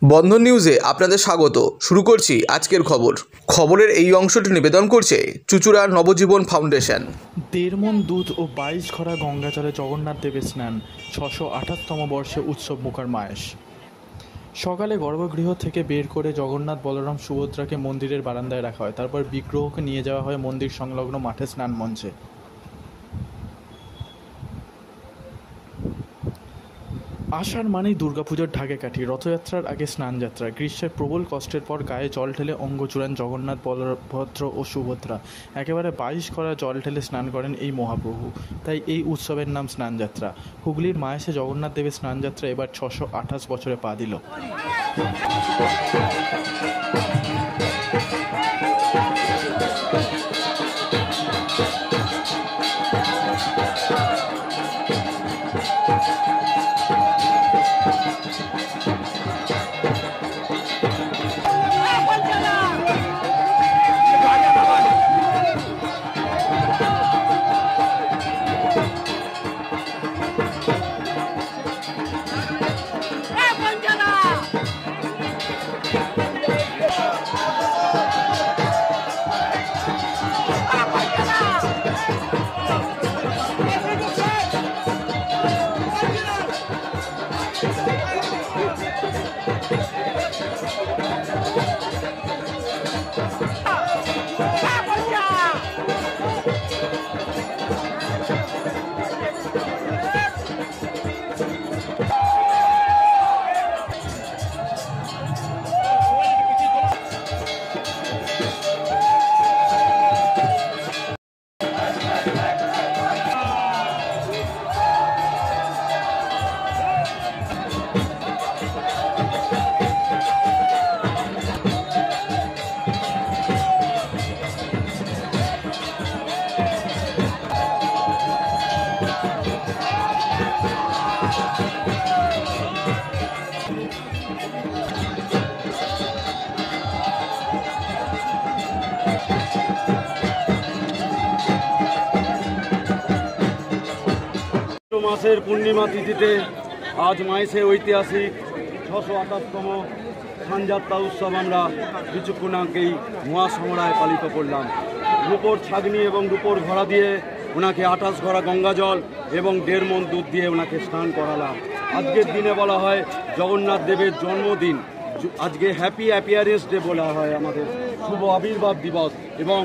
বন্ধন নিউজে আপনাদের স্বাগত। শুরু করছি আজকের খবরের এই অংশটি নিবেদন করছে চুঁচুড়া নবজীবন ফাউন্ডেশন। ১.৫ মণ দুধ ও ২২ ঘড়া গঙ্গা জলে জগন্নাথ দেবের স্নান, ৬২৮তম বর্ষে উৎসব মুখর মায়েশ। সকালে গর্ভগৃহ থেকে বের করে জগন্নাথ, বলরাম, সুভদ্রাকে মন্দিরের বারান্দায় রাখা হয়। তারপর বিগ্রহকে নিয়ে যাওয়া হয় মন্দির সংলগ্ন মাঠে স্নান মঞ্চে। আষাঢ় মানেই দুর্গাপুজোর ঢাকে কাঠি। রথযাত্রার আগে স্নানযাত্রা। গ্রীষ্মের প্রবল কষ্টের পর গায়ে জল ঢেলে অঙ্গ চূড়ান জগন্নাথ, বলভদ্র ও সুভদ্রা। একেবারে ২২ ঘড়া জল ঢেলে স্নান করেন এই মহাপ্রভু। তাই এই উৎসবের নাম স্নানযাত্রা। হুগলির মায়েশে জগন্নাথ দেবের স্নানযাত্রা এবার ৬২৮ বছরে পা দিল। মাসের পূর্ণিমা তিথিতে আজ মায়েশে ঐতিহাসিক ৬২৮তম স্নানযাত্রা উৎসব আমরা কিছুক্ষণ আগেই মহাসমরায় পালিত করলাম। রূপোর ছাগনি এবং রূপোর ঘোড়া দিয়ে ওনাকে ২৮ ঘড়া গঙ্গা জল এবং ১.৫ মণ দুধ দিয়ে ওনাকে স্নান করালাম। আজকের দিনে বলা হয় জগন্নাথ দেবের জন্মদিন। আজকে হ্যাপি অ্যাপিয়ারেন্স ডে বলা হয়, আমাদের শুভ আবির্ভাব দিবস এবং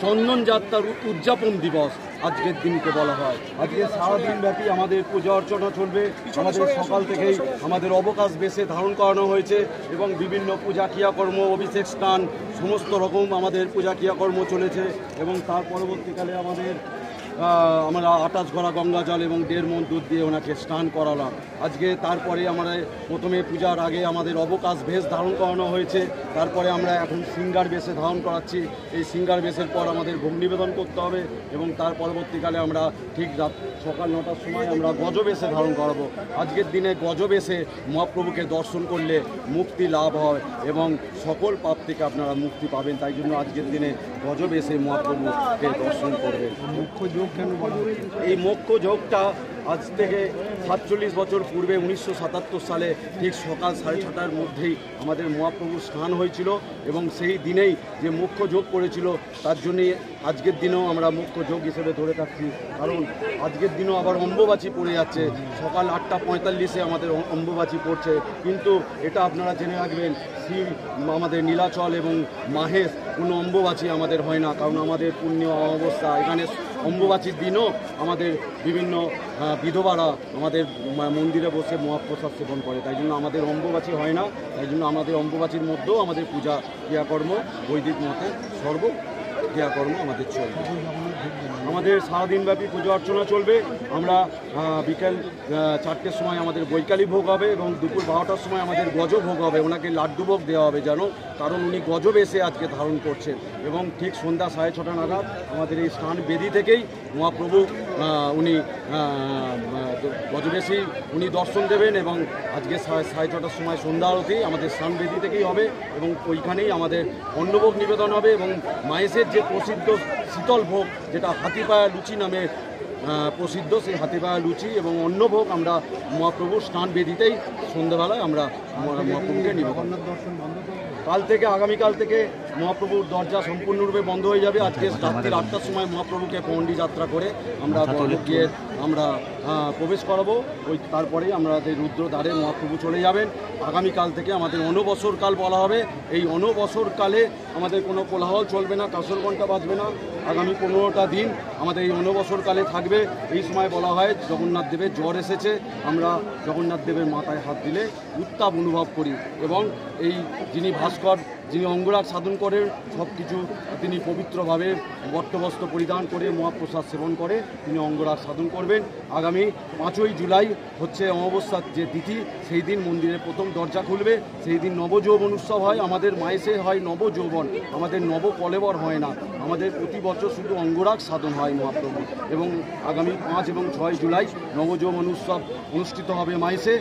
চন্দন যাত্রার উদযাপন দিবস আজকের দিনকে বলা হয়। আজকে সারাদিন ব্যাপী আমাদের পূজা অর্চনা চলবে। আমাদের সকাল থেকেই আমাদের অবকাশ বেশে ধারণ করানো হয়েছে এবং বিভিন্ন পূজা ক্রিয়াকর্ম, অভিষেক স্নান সমস্ত রকম আমাদের পূজা ক্রিয়াকর্ম চলেছে এবং তার পরবর্তীকালে আমরা ২৮ ঘড়া গঙ্গা জল এবং ১.৫ মণ দুধ দিয়ে ওনাকে স্নান করালাম। আজকে তারপরে আমরা প্রথমে পূজার আগে আমাদের অবকাশ বেশ ধারণ করানো হয়েছে। তারপরে আমরা এখন সিঙ্গার বেশে ধারণ করাচ্ছি। এই সিঙ্গার বেশের পর আমাদের ভোগ নিবেদন করতে হবে এবং তার পরবর্তীকালে আমরা ঠিক সকাল ৯টার সময় আমরা গজবেশে ধারণ করাবো। আজকের দিনে গজবেশে মহাপ্রভুকে দর্শন করলে মুক্তি লাভ হয় এবং সকল পাপ থেকে আপনারা মুক্তি পাবেন। তাই জন্য আজকের দিনে গজবেশে মহাপ্রভুকে দর্শন করবেন। মুখ্য যোগ কেন বলা হয়? এই মুখ্য যোগটা আজ থেকে ৪৭ বছর পূর্বে ১৯৭৭ সালে ঠিক সকাল ৬:৩০টার মধ্যেই আমাদের মহাপ্রভুর স্নান হয়েছিল এবং সেই দিনেই যে মুখ্য যোগ করেছিল তার জন্যই আজকের দিনেও আমরা মুখ্য যোগ হিসেবে ধরে থাকছি। কারণ আজকের দিনেও আবার অম্বুবাচী পড়ে যাচ্ছে। সকাল ৮:৪৫-এ আমাদের অম্বুবাচী পড়ছে, কিন্তু এটা আপনারা জেনে রাখবেন আমাদের নীলাচল এবং মাহেশ কোনো অম্বুবাচী আমাদের হয় না, কারণ আমাদের পুণ্য অমাবস্যা। এখানে অম্বুবাচীর দিনও আমাদের বিভিন্ন বিধবারা আমাদের মন্দিরে বসে মহাপ্রসাদ সেবন করে। তাই জন্য আমাদের অম্বুবাচী হয় না। তাই জন্য আমাদের অম্বুবাচীর মধ্যেও আমাদের পূজা ক্রিয়াকর্ম বৈদিক মতে ক্রিয়াকর্ম আমাদের চলবে। আমাদের সারাদিনব্যাপী পুজো অর্চনা চলবে। আমরা বিকেল ৪টের সময় আমাদের বৈকালী ভোগ হবে এবং দুপুর ১২টার সময় আমাদের গজ ভোগ হবে। ওনাকে লাড্ডু ভোগ দেওয়া হবে যেন, কারণ উনি গজবেশে আজকে ধারণ করছেন এবং ঠিক সন্ধ্যা ৬:৩০ নাগাদ আমাদের এই স্নান বেদি থেকেই মহাপ্রভু উনি গজবেশী উনি দর্শন দেবেন এবং আজকে ৬:৩০টার সময় সন্ধ্যা আরতি আমাদের স্নান বেদি থেকেই হবে এবং ওইখানেই আমাদের অন্নভোগ নিবেদন হবে এবং মায়েশের যে প্রসিদ্ধ শীতল ভোগ, যেটা হাতিপায়া লুচি নামে প্রসিদ্ধ, সেই হাতিপায়া লুচি এবং অন্নভোগ আমরা মহাপ্রভুর স্নান বেদিতেই সন্ধ্যাবেলায় আমরা আমরা মহাপ্রভুকে নিবেদন। কাল থেকে আগামীকাল থেকে মহাপ্রভুর দরজা সম্পূর্ণরূপে বন্ধ হয়ে যাবে। আজকে রাত্রির 8টার সময় মহাপ্রভুকে পণ্ডি যাত্রা করে আমরা গিয়ে আমরা প্রবেশ করাবো। ওই তারপরেই আমাদের রুদ্রদ্বারে মহাপ্রভু চলে যাবেন। আগামীকাল থেকে আমাদের অনবসরকাল বলা হবে। এই অনবসরকালে আমাদের কোনো কোলাহল চলবে না, কাসর ঘণ্টা বাজবে না। আগামী 15টা দিন আমাদের এই অনবসরকালে থাকবে। এই সময় বলা হয় জগন্নাথ দেবের জ্বর এসেছে, আমরা জগন্নাথ দেবের মাথায় হাত দিলে উত্তাপ অনুভব করি এবং এই যিনি ভাস্কর, যিনি অঙ্গরাগ সাধন করেন, সব কিছু তিনি পবিত্রভাবে বট্টবস্ত্র পরিধান করে মহাপ্রসাদ সেবন করে তিনি অঙ্গরাগ সাধন করবেন। আগামী 5ই জুলাই হচ্ছে অমাবস্যার যে তিথি, সেই দিন মন্দিরের প্রথম দরজা খুলবে। সেই দিন নবযৌবন উৎসব হয়। আমাদের মায়েসে হয় নবযৌবন, আমাদের নবকলেবর হয় না। আমাদের প্রতি বছর শুধু অঙ্গরাগ সাধন হয় মহাপ্রভু। এবং আগামী 5 এবং 6 জুলাই নবযৌবন উৎসব অনুষ্ঠিত হবে মায়েসে।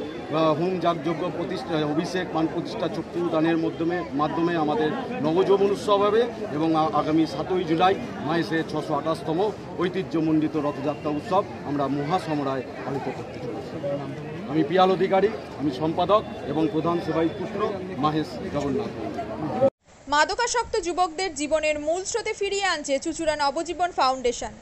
হোম যাগযজ্ঞ প্রতিষ্ঠা, অভিষেক, পান প্রতিষ্ঠা, চক্ষুদানের মাধ্যমে আমাদের নবযৌবন উৎসব হবে। এবং আগামী 7ই জুলাই মায়েসের 628তম ঐতিহ্যমণ্ডিত রথযাত্রা উৎসব আমরা মহাসমরায় পালিত করতে চলেছি। আমি পিয়াল অধিকারী, আমি সম্পাদক এবং প্রধান সেবায়িত পুত্র মাহেশ জগন্নাথ। মাদকাসক্ত যুবকদের জীবনের মূল স্রোতে ফিরিয়ে আনছে চুঁচুড়া নবজীবন ফাউন্ডেশন।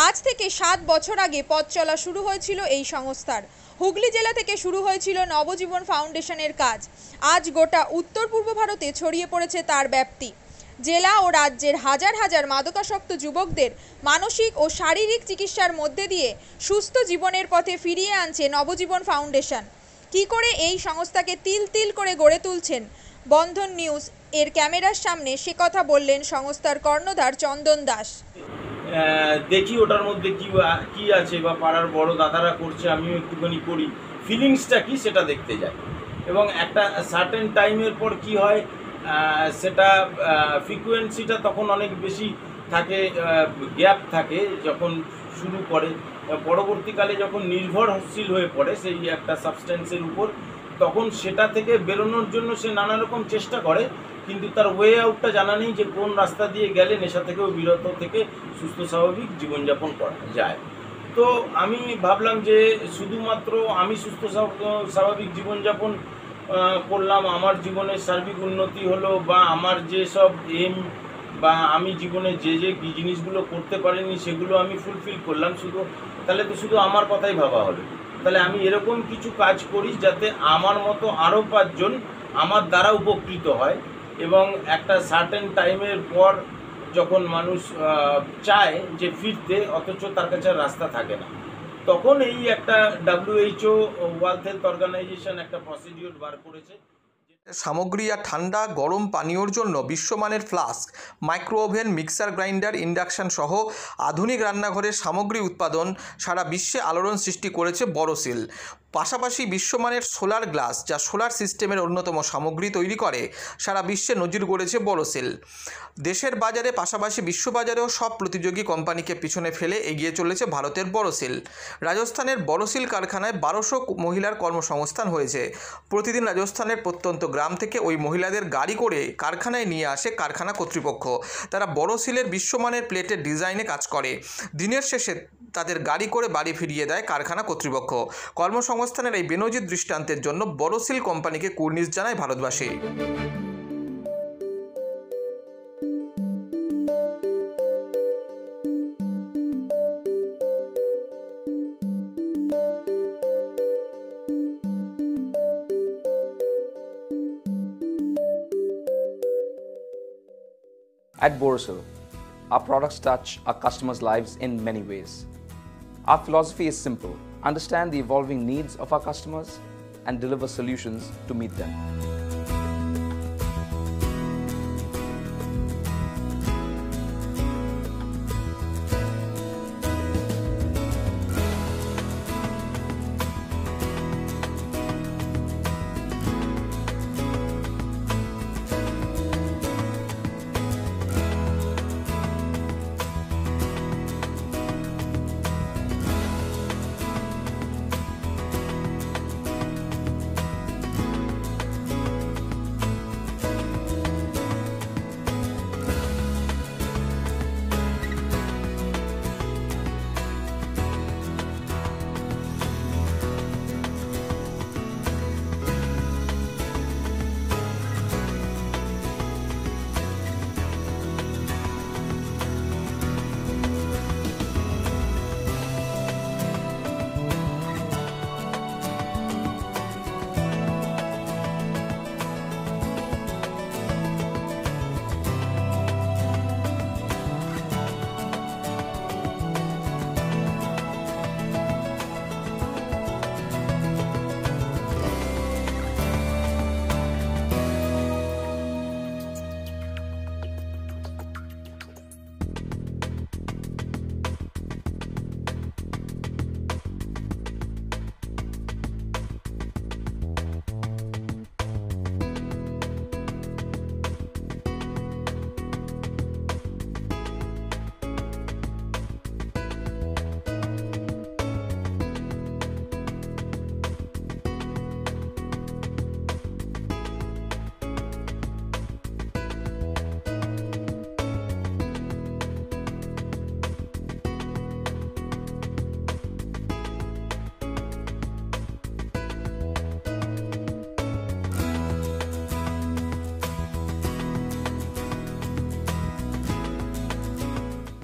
আজ থেকে 7 বছর আগে পথ চলা শুরু হয়েছিল এই সংস্থার। হুগলি জেলা থেকে শুরু হয়েছিল নবজীবন ফাউন্ডেশনের কাজ। আজ গোটা উত্তর পূর্ব ভারতে ছড়িয়ে পড়েছে তার ব্যাপ্তি। জেলা ও রাজ্যের হাজার হাজার মাদকাসক্ত যুবকদের মানসিক ও শারীরিক চিকিৎসার মধ্যে দিয়ে সুস্থ জীবনের পথে ফিরিয়ে আনছে নবজীবন ফাউন্ডেশন। কী করে এই সংস্থাকে তিল তিল করে গড়ে তুলছেন বন্ধন নিউজ এর ক্যামেরার সামনে, সে কথা বললেন সংস্থার কর্ণধার চন্দন দাস। দেখি ওটার মধ্যে কি আছে বা পাড়ার বড় দাদারা করছে, আমিও একটুখানি করি, ফিলিংসটা কি সেটা দেখতে যাই। এবং একটা সার্টেন টাইমের পর কি হয়, সেটা ফ্রিকোয়েন্সিটা তখন অনেক বেশি থাকে, গ্যাপ থাকে যখন শুরু করে। পরবর্তীকালে যখন নির্ভরশীল হয়ে পড়ে সেই একটা সাবস্টেন্সের উপর, তখন সেটা থেকে বেরোনোর জন্য সে নানা রকম চেষ্টা করে, কিন্তু তার ওয়ে আউটটা জানা নেই যে কোন রাস্তা দিয়ে গেলে নেশা থেকেও বিরত থেকে সুস্থ স্বাভাবিক জীবনযাপন করা যায়। তো আমি ভাবলাম যে শুধুমাত্র আমি সুস্থ স্বাভাবিক জীবনযাপন করলাম, আমার জীবনের সার্বিক উন্নতি হলো, বা আমার যেসব এম বা আমি জীবনে যে জিনিসগুলো করতে পারিনি সেগুলো আমি ফুলফিল করলাম, তাহলে তো শুধু আমার কথাই ভাবা হলো। তাহলে আমি এরকম কিছু কাজ করি যাতে আমার মতো আরও 5 জন আমার দ্বারা উপকৃত হয়। এবং একটা সার্টেন টাইমের পর যখন মানুষ চায় যে ফিরতে, অথচ তার কাছে রাস্তা থাকে না, তখন এই একটা WHO ওয়ার্ল্ড হেলথ অর্গানাইজেশন একটা প্রসিডিওর বার করেছে। সামগ্রী আর ঠান্ডা গরম পানীয়র জন্য বিশ্বমানের flask, micro oven, mixer grinder, induction সহ আধুনিক রান্নাঘরের সামগ্রী উৎপাদন সারা বিশ্বে আলোড়ন সৃষ্টি করেছে বড়সিল। পাশাপাশি বিশ্বমানের সোলার গ্লাস, যা সোলার সিস্টেমের অন্যতম সামগ্রী তৈরি করে, সারা বিশ্বে নজির গড়েছে বড়সিল। দেশের বাজারে পাশাপাশি বিশ্ববাজারেও সব প্রতিযোগী কোম্পানিকে পিছনে ফেলে এগিয়ে চলেছে ভারতের বড়সিল। রাজস্থানের বড়সিল কারখানায় 1200 মহিলার কর্মসংস্থান হয়েছে। প্রতিদিন রাজস্থানের প্রত্যন্ত গ্রাম থেকে ওই মহিলাদের গাড়ি করে কারখানায় নিয়ে আসে কারখানা কর্তৃপক্ষ। তারা বড়সিলের বিশ্বমানের প্লেটের ডিজাইনে কাজ করে। দিনের শেষে তাদের গাড়ি করে বাড়ি ফিরিয়ে দেয় কারখানা কর্তৃপক্ষ। কর্মসংস্থানের এই বেনজির দৃষ্টান্তের জন্য বড়সিল কোম্পানিকে কুর্নিশ জানায় ভারতবাসী। At Borosil, our products touch our customers' lives in many ways. Our philosophy is simple: understand the evolving needs of our customers and deliver solutions to meet them.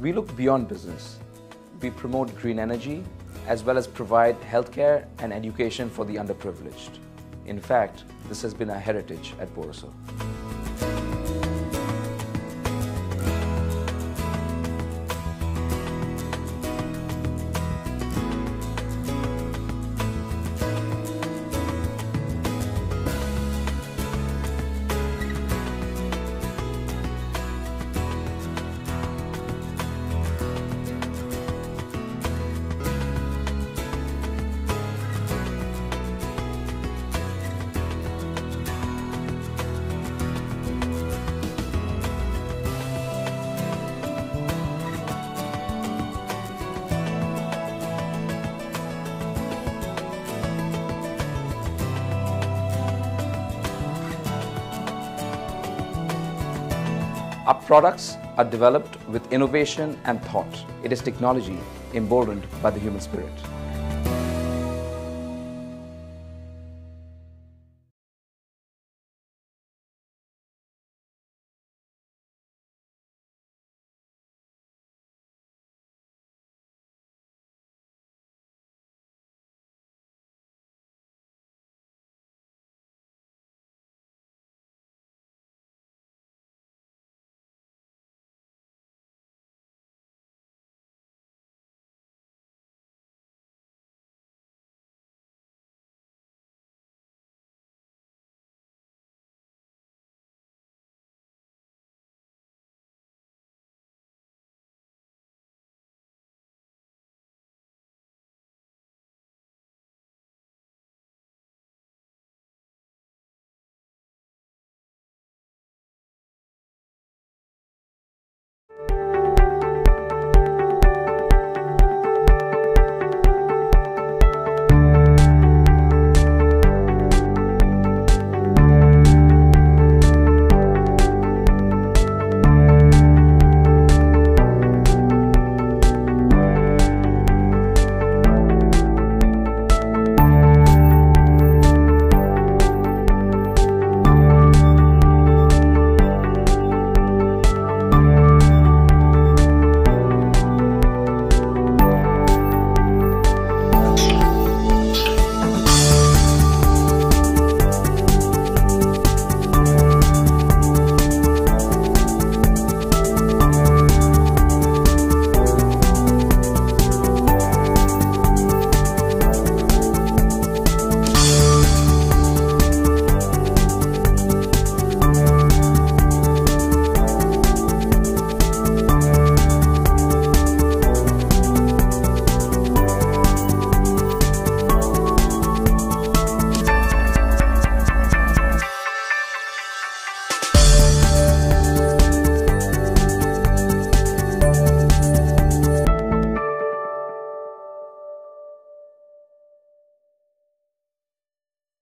We look beyond business. We promote green energy as well as provide healthcare and education for the underprivileged. In fact, this has been our heritage at Borosil. Our products are developed with innovation and thought. It is technology emboldened by the human spirit.